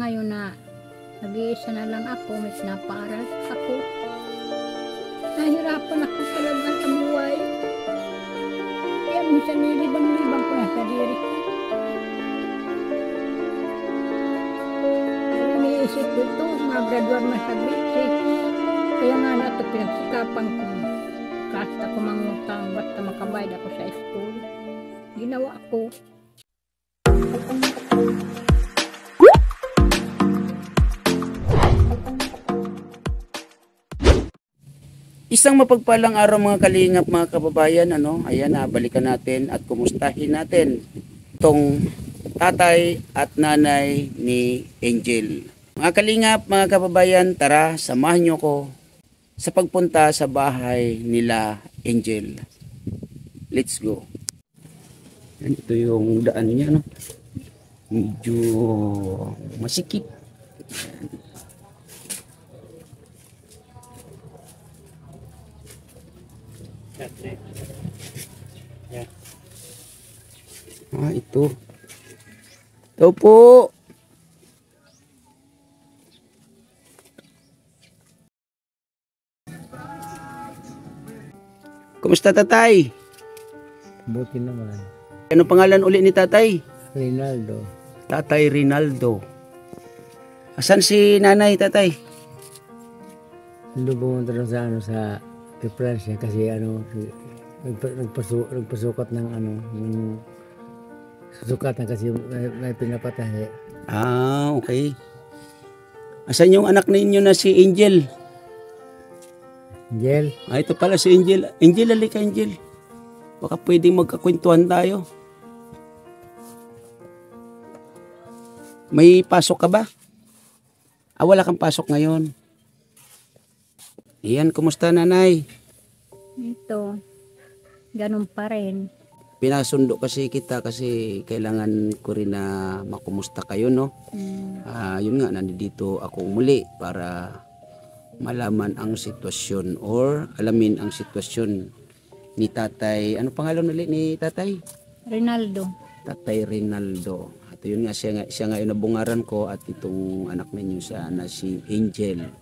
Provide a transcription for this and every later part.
Ngayon na nag-iisa na lang ako, may pinapaaral ako. Nahirapan ako talaga sa buhay. Kaya minsan nilibang-libang ko na sa diri ko. Pero iniisip ko ito, mag-graduate na sa grade 6. Kaya nga na ito pinagsikapan ko. Kahit ako mangutang, basta makabayad ako sa school. Ginawa ko. Isang mapagpalang araw mga kalingap, mga kababayan, ayan, balikan natin at kumustahin natin itong tatay at nanay ni Angel. Mga kalingap, mga kababayan, tara, samahan nyo ko sa pagpunta sa bahay nila Angel. Let's go. Yan, ito yung daan niya, no? Medyo masikip. Ito. Ito po. Kumusta tatay? Buti naman. Ano pangalan uli ni tatay? Rinaldo. Tatay Rinaldo. Asan si nanay tatay? Hindi pumunta lang sa sa Francia kasi nagpasukat ng yung sukatan kasi may pinapatay. Okay. Asan yung anak ninyo na si Angel? Angel? Ito pala si Angel. Angel, halika Angel. Baka pwedeng magkakwentuhan tayo. May pasok ka ba? Wala kang pasok ngayon. Iyan, kumusta nanay? Ito, ganun pa rin. Pinasundo kasi kita kasi kailangan ko rin na makumusta kayo, no? Yun nga, nandito ako muli para malaman ang sitwasyon or alamin ang sitwasyon ni tatay. Ano pangalan ulit ni tatay? Rinaldo. Tatay Rinaldo. At yun nga, siya nga yung nabungaran ko at itong anak ninyo na si Angel.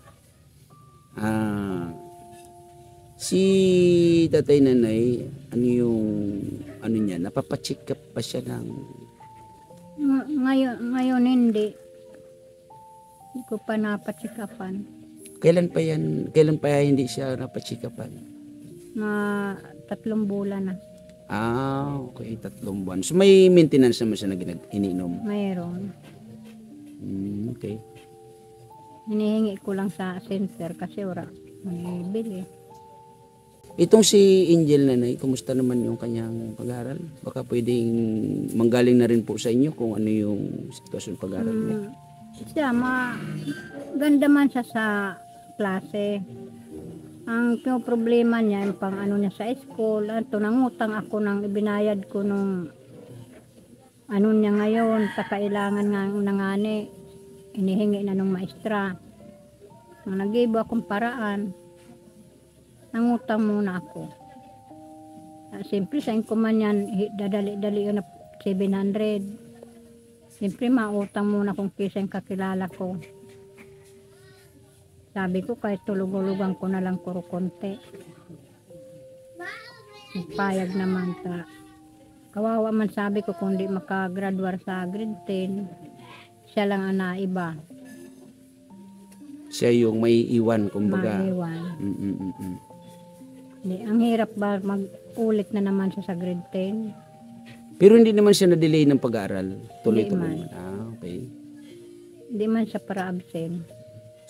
Si tatay nanay, ano niya, napapacheck up pa siya ng... Ngayon hindi. Hindi ko pa napachikapan. Kailan pa hindi siya napacheck upan? 3 bulan na. Okay, 3 buwan. So may maintenance naman siya na iniinom? Mayroon. Okay. Hinihingi ko lang sa center kasi wala manibili. Itong si Angel nanay, kumusta naman yung kanyang pag-aaral? Baka pwedeng manggaling na rin po sa inyo kung ano yung sitwasyon pag-aaral niya. Siya, ganda man siya sa klase. Ang problema niya, yung pang niya sa school, nangutang ako ng ibinayad ko nung niya ngayon, sa kailangan nga nangani, inihingi na nung maestra. Nung nag-ibo akong paraan, nangutang muna ako. Siyempre, sa inkuman yan, dadali-dali yun na 700. Siyempre, mautang muna kung kisa yung kakilala ko. Sabi ko, kahit tulog-ulugan ko na lang kuro konti. Payag naman ta. Kawawa man sabi ko kung di makagraduar sa grade 10, siya lang ang naiba. Siya yung may iwan, kumbaga. Maiwan. Ang hirap ba mag-ulit na naman siya sa grade 10? Pero hindi naman siya na-delay ng pag-aaral. Tuloy-tuloy. Okay. Hindi man siya para absent.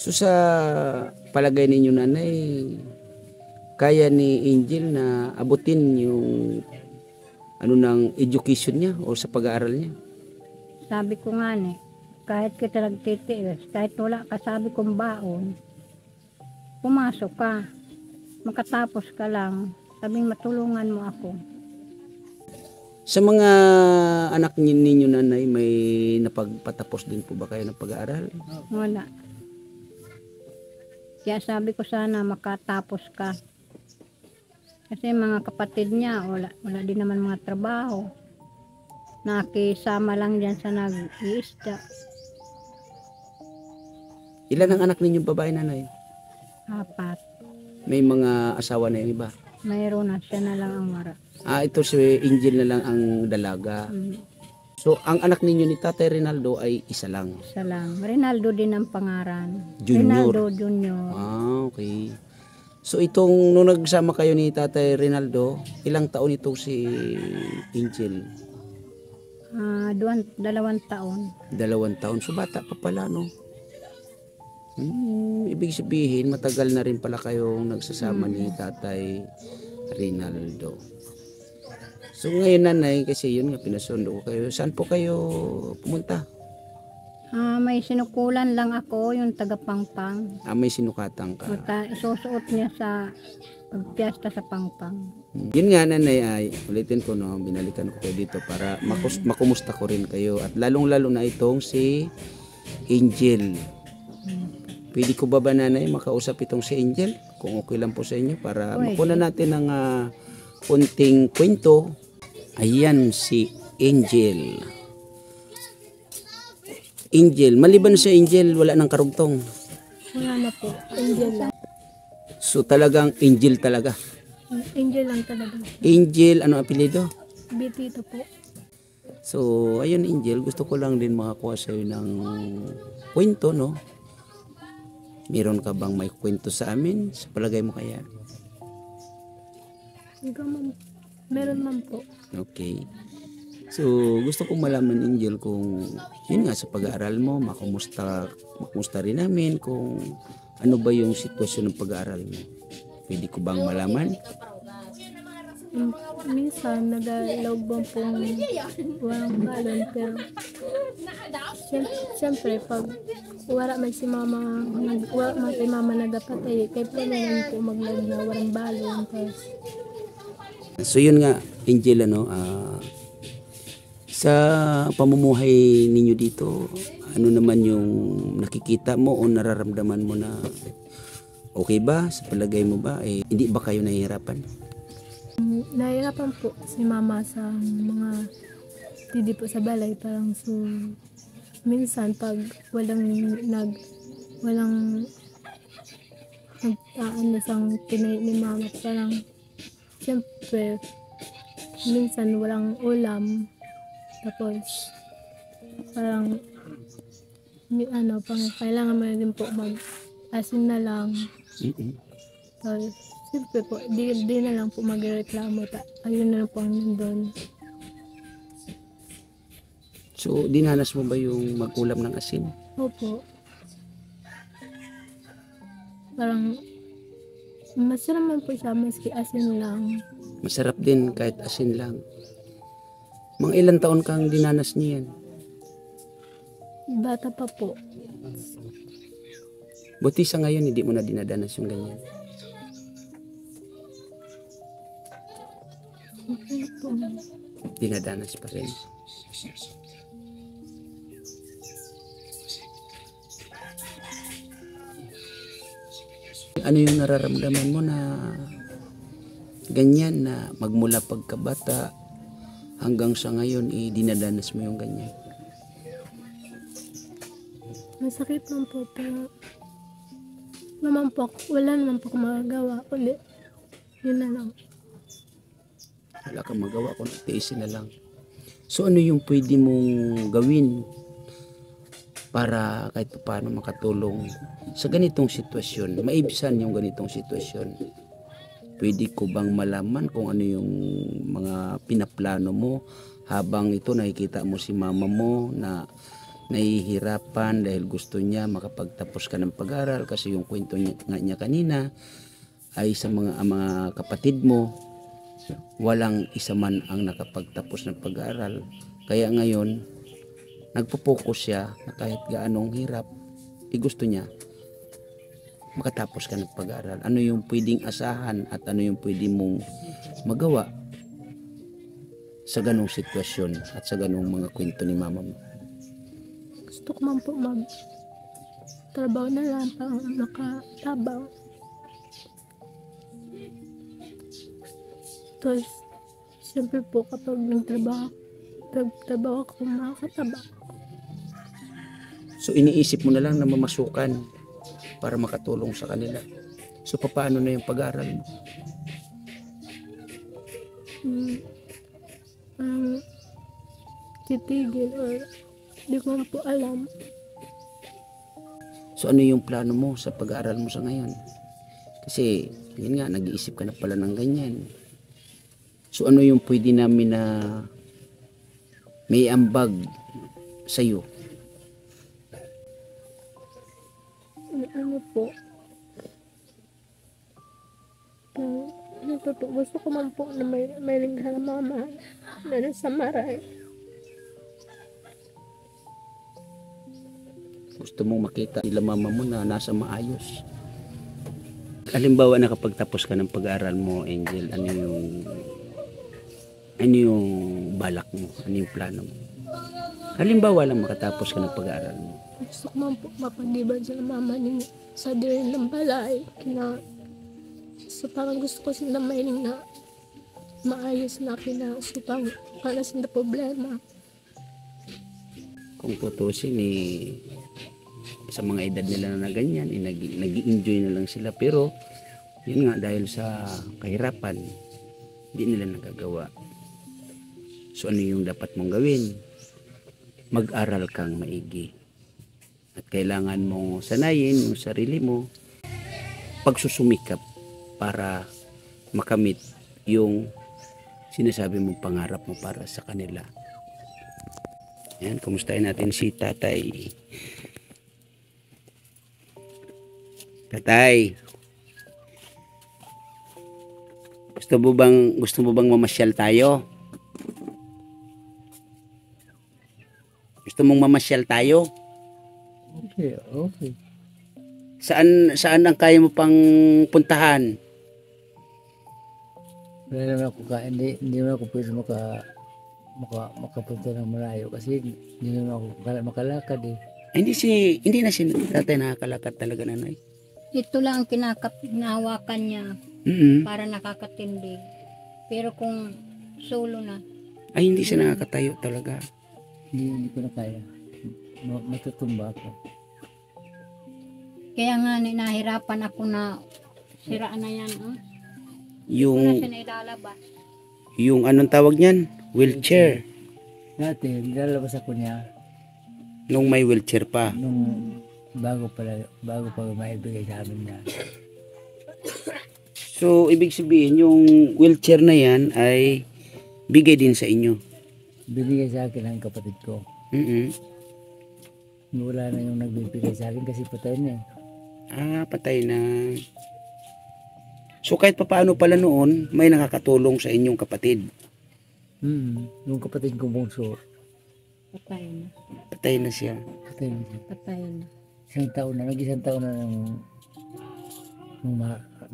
So sa palagay ninyo nanay, kaya ni Angel na abutin yung ng education niya o sa pag-aaral niya? Sabi ko nga kahit kita nagtitiis, kahit wala ka sabi kong baon, pumasok ka, makatapos ka lang, sabing matulungan mo ako. Sa mga anak ninyo nanay, may napagpatapos din po ba kayo ng pag-aaral? Wala. Kaya sabi ko sana makatapos ka. Kasi mga kapatid niya, wala din naman mga trabaho. Nakisama lang dyan sa nag-iisda. Ilan ang anak ninyong babae, nanay? 4. May mga asawa na yung iba. Mayroon na, siya na lang ang wara. Ito si Angel na lang ang dalaga. So, ang anak ninyo ni Tatay Rinaldo ay isa lang. Isa lang. Rinaldo din ang pangaran. Junior. Rinaldo Junior. Okay. So, itong nung nagsama kayo ni Tatay Rinaldo, ilang taon itong si Angel? 2 taon. 2 taon. So, bata pa pala, no? Ibig sabihin, matagal na rin pala kayong nagsasama ni Tatay Rinaldo. So ngayon, nanay, kasi yun nga, pinasundo ko kayo. Saan po kayo pumunta? May sinukulan lang ako, yung taga Pangpang. May sinukatan ka. Isusuot niya sa pagpiesta sa Pangpang. Yun nga, nanay, ay ulitin ko, no, binalikan ko kayo dito para makumusta ko rin kayo. At lalong-lalo na itong si Angel. Pwede ko ba, nanay, makausap itong si Angel? Kung okay lang po sa inyo para makuna natin ng konting kwento. Ayan si Angel. Angel, maliban sa Angel, wala nang karugtong. Wala na po. Angel lang. So talagang Angel talaga. Angel lang talaga. Angel, ano apelyido? Betito po. So, ayun Angel, gusto ko lang din makakuha sa iyo ng kwento, no? Meron ka bang may kwento sa amin? Sa palagay mo kaya? Meron man po. Okay. So, gusto kong malaman, Angel, kung yun nga sa pag-aaral mo, makumusta rin namin kung ano ba yung sitwasyon ng pag-aaral mo. Pwede ko bang malaman? Minsan, nag-looban pong walang balon. Pero, siyempre, pag wala man si mama, wala man si mama nagapatay, kaya pa naman po maglag na walang balon. Tapos, So yun nga, Angel, sa pamumuhay ninyo dito, ano naman yung nakikita mo o nararamdaman mo na okay ba? Sa palagay mo ba? Hindi ba kayo nahihirapan? nahihirapan po si mama sa mga tidi po sa balay. Parang so, minsan pag walang ano sang tinay ni mama, parang siyempre minsan walang ulam, tapos parang pang kailangan mo din po mag asin na lang. Tapos siyempre po di na lang po magreklamo, ayun na lang po ang nandun. So dinanas mo ba yung mag-ulam ng asin? Opo. Parang masarap man po siya maski asin lang. Masarap din kahit asin lang. Mga ilang taon kang dinanas niyan? Bata pa po. Buti sa ngayon hindi mo na dinadanas yung ganyan. Okay po. Dinadanas pa rin. Ano yung nararamdaman mo na ganyan, na magmula pagkabata hanggang sa ngayon dinadanas mo yung ganyan? Masakit man po, pero wala naman po akong magagawa ulit. Yun na lang. Wala kang magawa kung tiisin na lang. So ano yung pwede mong gawin para kahit paano makatulong sa ganitong sitwasyon, maibsan yung ganitong sitwasyon? Pwede ko bang malaman kung ano yung mga pinaplano mo habang ito nakikita mo si mama mo na nahihirapan dahil gusto niya makapagtapos ka ng pag-aaral, kasi yung kwento niya kanina ay sa mga kapatid mo walang isa man ang nakapagtapos ng pag-aaral, kaya ngayon nagpo-focus siya na kahit gaanong hirap, gusto niya makatapos ka ng pag-aaral. Ano yung pwedeng asahan at ano yung pwedeng mong magawa sa ganong sitwasyon at sa ganong mga kwento ni mama mo? Gusto ko man po trabaho na lang para makatabang. Tapos, siyempre po kapag nagtrabaho ako, makakatabang. So iniisip mo na lang na mamasukan para makatulong sa kanila. So paano na yung pag-aaral mo? Titigil or di ko po alam. So ano yung plano mo sa pag-aaral mo sa ngayon? Kasi yun nga, nag-iisip ka na pala ng ganyan. So ano yung pwede namin na may ambag sa'yo? Ano po? Gusto ko man po na may lingkang mama na nasa Maray. Gusto mong makita nila mama mo na nasa maayos. Halimbawa nakapagtapos ka ng pag-aaral mo, Angel, ano yung balak mo? Ano yung plano mo? Halimbawa lang makatapos ka ng pag-aaral mo. Gusto ko man po mapag-iban sa mama niya sa dirin ng balay. So parang gusto ko sila mahiling na maayos na so parang para sa problema. Kung tutusin sa mga edad nila na ganyan, nag-i-enjoy na lang sila. Pero yun nga, dahil sa kahirapan, hindi nila nagagawa. So ano yung dapat mong gawin? Mag-aral kang maigi. At kailangan mong sanayin yung sarili mo, pagsusumikap para makamit yung sinasabi mong pangarap mo para sa kanila. Yan, kumustahin natin si Tatay. Tatay, gusto mo bang mamasyal tayo? Gusto mong mamasyal tayo? Okay, okay. Saan ang kaya mo pang puntahan? Wala naman ako hindi naman ako pwede makapunta ng malayo kasi hindi naman ako makalakad eh. Hindi na si Tatay nakakalakad talaga, nanay. Ito lang ang kinahawakan niya Mm-mm. para nakakatindig. Pero kung solo na, Ay, hindi siya nakakatayo talaga. Hindi ko na kaya. Matutumba ako. kaya nga nahirapan ako na siraan na yan. Wala Yung siya na ilalabas. anong tawag niyan? Wheelchair. Dati, nilalabas ako niya Nung may wheelchair pa. nung bago pa maibigay sa amin na. So, ibig sabihin, yung wheelchair na yan ay bigay din sa inyo. Binigay sa akin ang kapatid ko. Mm-mm. Wala na yung nagbibigay sa akin kasi patay na eh. Ah, patay na. So, kahit papaano pala noon, may nakakatulong sa inyong kapatid. Yung kapatid ko bungso, Patay na. Patay na siya. patay na siya. Patay na. Nag-isang taon na nung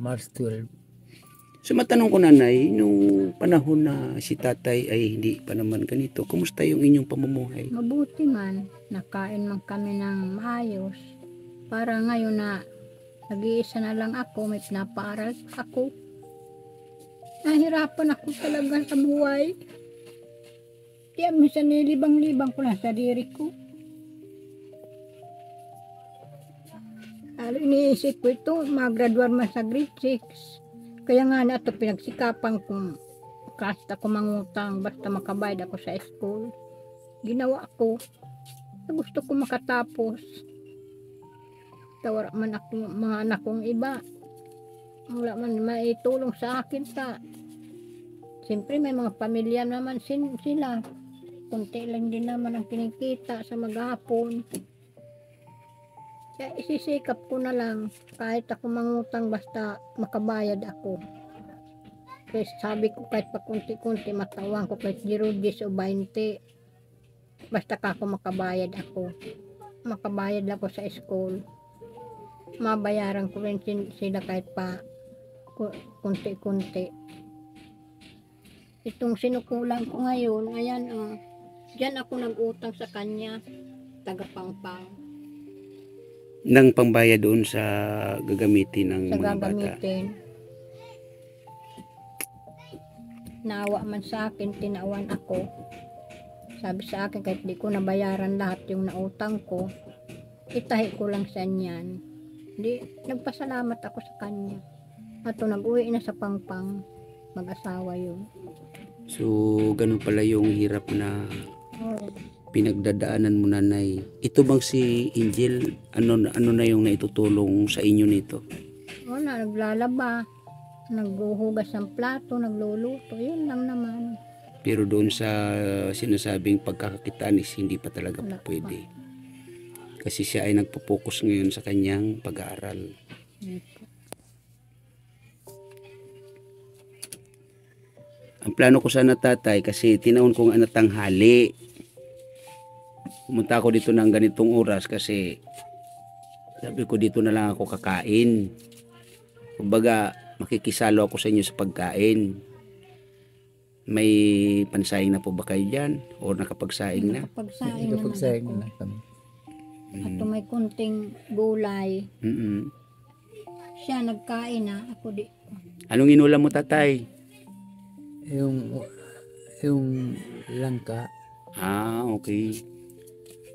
March 12. So, matanong ko, nanay, nung panahon na si tatay ay hindi pa naman ganito, kumusta yung inyong pamumuhay? Mabuti man, nakain man kami ng maayos. Para ngayon na nag-iisa na lang ako, may pinapaaral ako. Nahirapan ako talaga sa buhay. Kaya minsan nilibang-libang ko lang sa diri ko. Iniisip ko ito, mag-graduate man sa grade 6. Kaya nga na ito pinagsikapan kong kahit ako mangutang, basta makabayad ako sa school. Ginawa ko. Gusto ko makatapos. Tawara man ako mga anak kong iba. Wala man maitulong sa akin ta. Siyempre may mga pamilya naman sila. Kunti lang din naman ang kinikita sa maghapon. Kaya isisikap ko na lang kahit ako mangutang basta makabayad ako. Kaya sabi ko kahit pa kunti-kunti matawang ko kahit 0 o 20. Basta ako makabayad ako. Makabayad ako sa school. Mabayaran ko rin sila kahit pa kunti-kunti. Itong sinukulang ko ngayon, ayan diyan ako nag-utang sa kanya, taga-Pangpang. Nang pambayad doon sa gagamitin ng Sa mga bata. gagamitin. Naawa man sa akin, tinawan ako. Sabi sa akin, kahit di ko nabayaran lahat yung nautang ko, itahi ko lang sa niyan. Di, nagpasalamat ako sa kanya. At nag-uwi na sa Pangpang. Mag-asawa yun. So, ganun pala yung hirap na Oo. pinagdadaanan mo, nanay. Ito bang si Angel, ano na yung naitutulong sa inyo nito? Wala, naglalaba. Naghuhugas ng plato, nagluluto. Yun lang naman. Pero doon sa sinasabing pagkakakitaan is hindi pa talaga Wala pa. pwede. Kasi siya ay nagpo-focus ngayon sa kanyang pag-aaral. Yun po. Ang plano ko sana, tatay, kasi tinawon ko nga na tanghali. Pumunta ako dito ng ganitong oras kasi sabi ko dito na lang ako kakain. Kumbaga, makikisalo ako sa inyo sa pagkain. May pansaing na po ba kayo dyan? O nakapagsaing na? Nakapagsaing Kapag naman sayang ako. na kami. At may kunting gulay. Mm-mm. Siya nagkain na, ako di. Anong inulam mo, tatay? Yung langka, Ah, okay.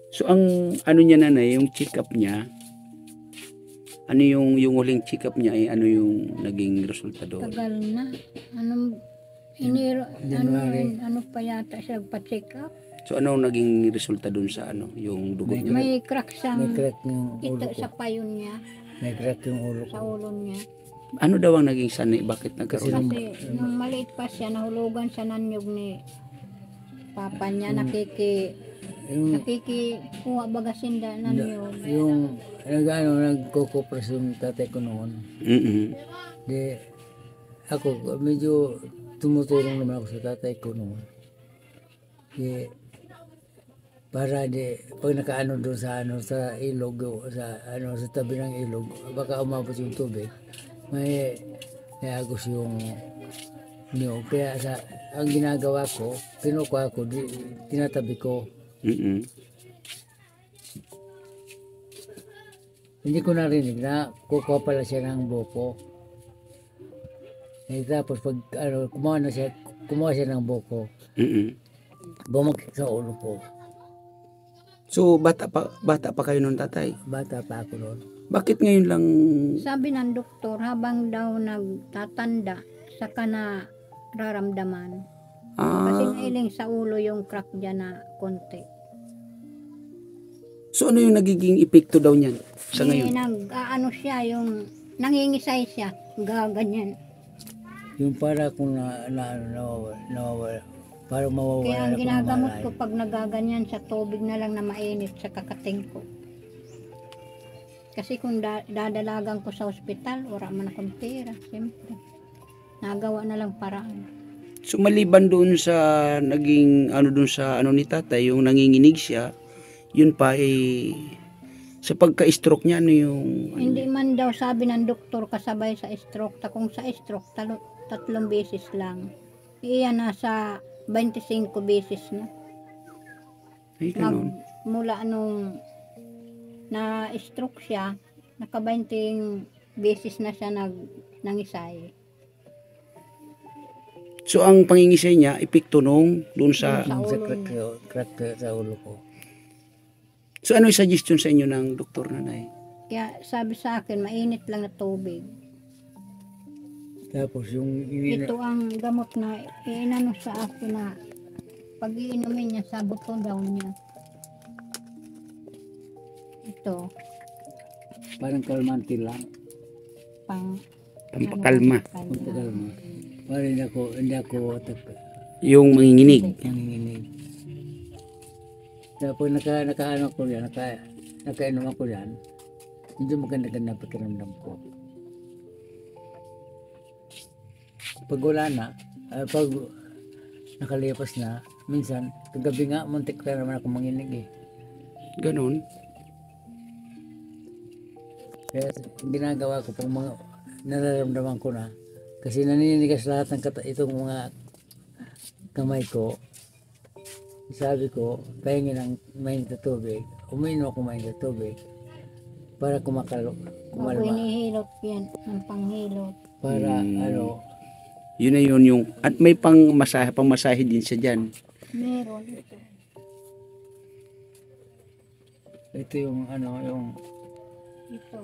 So, ang ano niya, nanay, yung check-up niya, ano yung huling check-up niya ay ano yung naging resulta doon? Tagal na. Anong, iniro, January. ano pa yata siya pa-check up. So, ano ang naging resulta doon sa ano, yung dugo niya? May crack may siyang crack yung ulo ito ko. sa payon niya, May crack yung ulo ko. sa ulo niya. Ano daw ang naging sanay? Bakit nagkaroon? Kasi nung maliit pa siya, nahulugan siya ng nyug ni papa niya, Yung, nakikikuha bagasinda ng nyug. yung nagkukupras yung tatay ko noon. Mm-mm. Di, ako, medyo tumutulong naman ako sa tatay ko noon. Di, para di, pag nakaano doon sa ilog, sa tabi ng ilog, baka umabot yung tubig, may agos yung niyog. Kaya ang ginagawa ko, kinukuha ko, tinatabi ko. Mm-mm. Hindi ko narinig na kukuha pala siya ng buko. Tapos pag kumuha siya ng buko, Mm-mm. bumagsak sa ulo ko. So, bata pa kayo noon, tatay? Bata pa ako noon. Bakit ngayon lang? Sabi ng doktor, habang daw nagtatanda, saka na raramdaman. Kasi Ah, nailing sa ulo yung crack dyan na konti. so ano yung nagiging epekto daw niyan sa ngayon? Nag-ano siya, yung nangingisay siya, gaganyan. Yung para kung nawawala, para Kaya mawawala ang ako ng ginagamot malay. ko pag nagaganyan sa tubig na lang na mainit sa kakating ko. Kasi kung dadalagan ko sa ospital, wala man akong pera, siyempre. Nagawa na lang paraan. So maliban doon sa naging doon sa ni tatay, yung nanginginig siya, yun pa sa pagka-stroke niya yung Hindi man daw sabi ng doktor kasabay sa stroke. Kung sa stroke, tatlong beses lang. Iyan nasa 25 beses na. ay ganun. Mula nung na-stroke siya, naka 20 beses na siya nangisay. So ang pangingisay niya epekto nung doon sa Sa Sa ulo crack sa ulo ko. So ano yung suggestion sa inyo ng doktor, nanay? Kaya sabi sa akin, mainit lang na tubig. Tapos yung Ito ang gamot na inano sa akin na pag iinumin niya sa buto daw niya. Ito, parang kalmante lang. pang Pampakalma, Pagkakalma. Para hindi ako yung manginginig. nanginginig. Tapos nakaano ko yan, nakainom ako yan, medyo maganda-ganda pakiramdam ko. Pag wala na, pag nakalipas na, minsan, kagabi nga, muntik na naman ako manginig eh. Ganun. Kaya ginagawa ko pag mga nararamdaman ko na, kasi naninigas lahat ng itong mga kamay ko, sabi ko, pahingin ng mainit na tubig, uminom ako mainit na tubig, para Bago kumalma, inihilot yan, ang panghilot. para Yun na yun yung at may pangmasahe din siya diyan. Meron ito. ito yung yung Ito.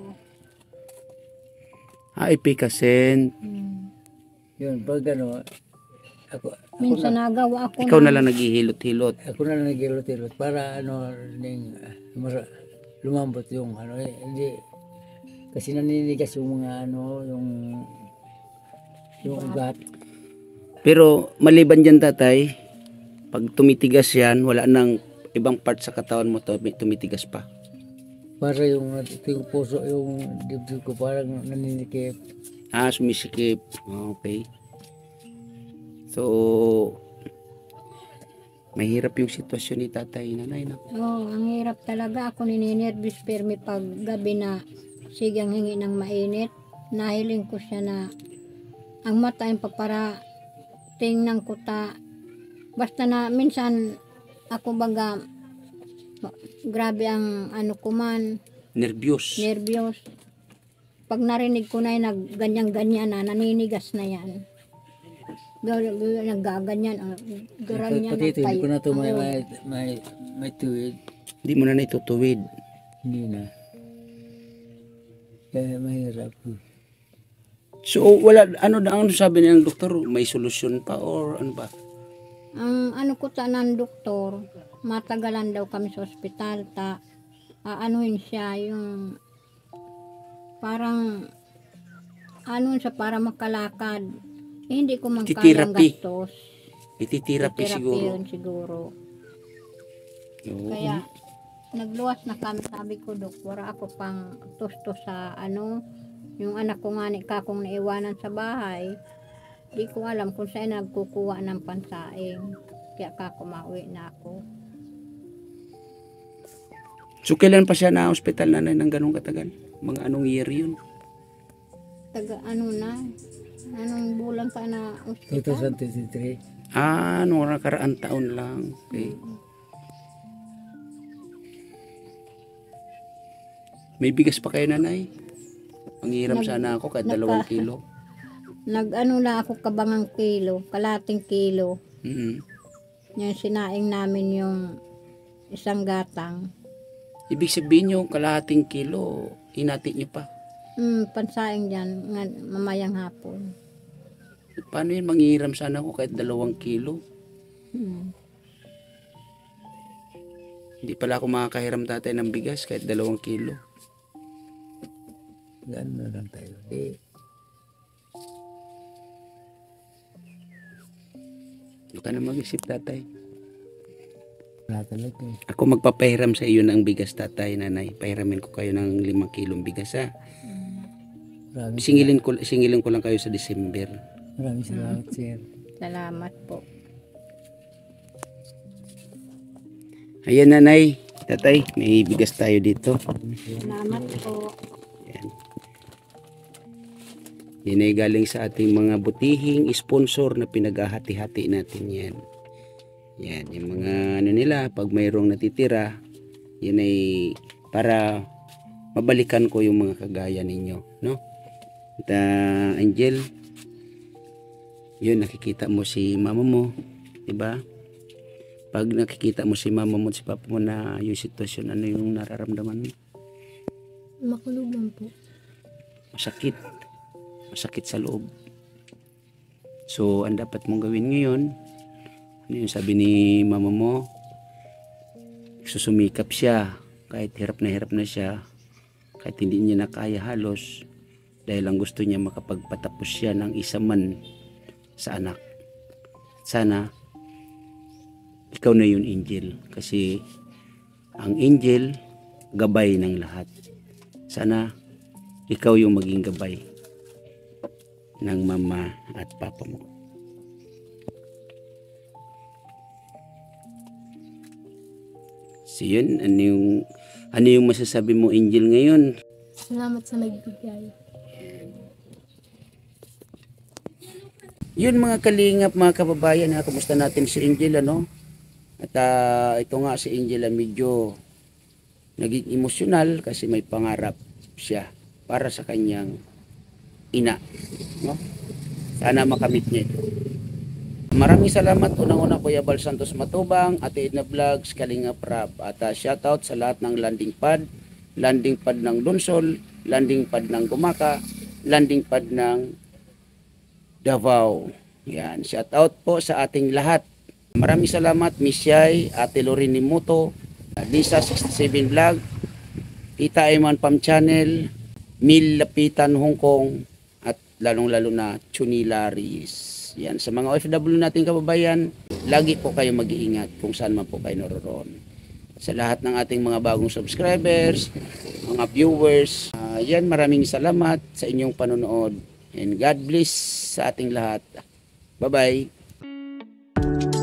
Ipikasin. Yun, pag ano, ako Minsan nagawa ako Ikaw na lang naghihilot-hilot. ako na lang nagilot-ilot para ano, lumambot yung ano, hindi, kasi naninigas yung mga ano, yung ugat. Pero maliban dyan tatay, pag tumitigas yan, wala nang ibang part sa katawan mo tumitigas pa. Para yung puso, yung dibdib ko parang naninikip. Sumisikip. Okay. So, mahirap yung sitwasyon ni tatay nanay na. Oo, ang hirap talaga. Ako nininervous permi pag gabi na sigang hingi ng mainit. Nahiling ko siya na ang mata yung papara tingnan ko basta na minsan ako baga grabe ang ano ko man, Nervyos. Pag narinig ko na yung nagganyan-ganyan na, naninigas na yan. Nagaganyan, ganyan Pati ito, hindi ko na ito Oo. may tuwid. Hindi mo na naitutuwid. Hindi na. Kaya mahirap. So, wala, ano sabi ng doktor? May solusyon pa or ano ba? Ang ano ko ng doktor, matagalan daw kami sa ospital, aanuhin siya yung parang para makalakad. Hindi ko man kayang Titherapy. gastos. Ititherapy siguro. Yun siguro. Oo. Kaya nagluwas na kami, sabi ko, Dok, wala ako pang tusto sa yung anak ko nga ni kakong naiwanan sa bahay. Di ko alam kung saan nagkukuha ng pansaing. Kaya kako mauwi na ako. So, kailan pa siya na hospital nanay ng ganong katagal? Mga anong year yun? Anong bulan ka na ospital? 2023. Nakaraang taon lang. Okay. May bigas pa kayo nanay? Ang hiram sana ako kahit 2 kilo. Na ako kabangang kilo, kalating kilo. Mm. Yung sinaing namin yung isang gatang. Ibig sabihin yung kalahating kilo, hinati nyo pa. Pansaing dyan, mamayang hapon. Paano yun? Manghihiram sana ako kahit 2 kilo. Hindi pala ako makakahiram tatay ng bigas kahit 2 kilo. Gano'n na lang tayo. Huwag ka na mag-isip tatay. Wala talaga. Ako magpapahiram sa iyo ng bigas tatay, nanay. Pahiramin ko kayo ng 5 kilong bigas ha. Maraming Singilin ko lang kayo sa December. salamat, sir. Salamat po. Ayan nanay, tatay, may bigas tayo dito. Salamat po. Ayan. Yan ay galing sa ating mga butihing sponsor na pinaghahati-hati natin yan. Yan, yung mga ano nila, pag mayroong natitira, yan ay para mabalikan ko yung mga kagaya ninyo, no? At Angel, yun, nakikita mo si mama mo, diba? Pag nakikita mo si mama mo at si papa mo na yung sitwasyon, ano yung nararamdaman mo? Makuluban po. Masakit sa loob. So, ang dapat mong gawin ngayon, ano yung sabi ni mama mo, susumikap siya, kahit hirap na siya, kahit hindi niya na kaya halos, dahil ang gusto niya makapagpatapos siya ng isa man sa anak. Sana, ikaw na yun, Angel, kasi ang Angel, gabay ng lahat. Sana, ikaw yung maging gabay ng mama at papa mo. So yun, ano yung masasabi mo, Angel, ngayon? Salamat sa nagbigay. Yun mga kalingap, mga kababayan, kumusta natin si Angel, ano? At ito nga si Angel medyo naging emosyonal kasi may pangarap siya para sa kanyang ina, no? Sana makamit niya ito. Maraming salamat unang-una Kuya Bal Santos Matubang, Ate Edna Vlogs, Kalingap Rap, at shoutout sa lahat ng landing pad ng Lunsol, landing pad ng Gumaka, landing pad ng Davao. Yan, shout out po sa ating lahat. Maraming salamat, Miss Yai, Ate Lorin Nimuto, Lisa 67 Vlog, Tita Eman Pam Channel, Mil Lapitan Hong Kong, at lalong-lalo na Chunilaris. Yan, sa mga OFW nating kababayan, lagi po kayo mag-iingat kung saan man po kayo naroroon. Sa lahat ng ating mga bagong subscribers, mga viewers, yan, maraming salamat sa inyong panonood. And God bless sa ating lahat. Bye-bye.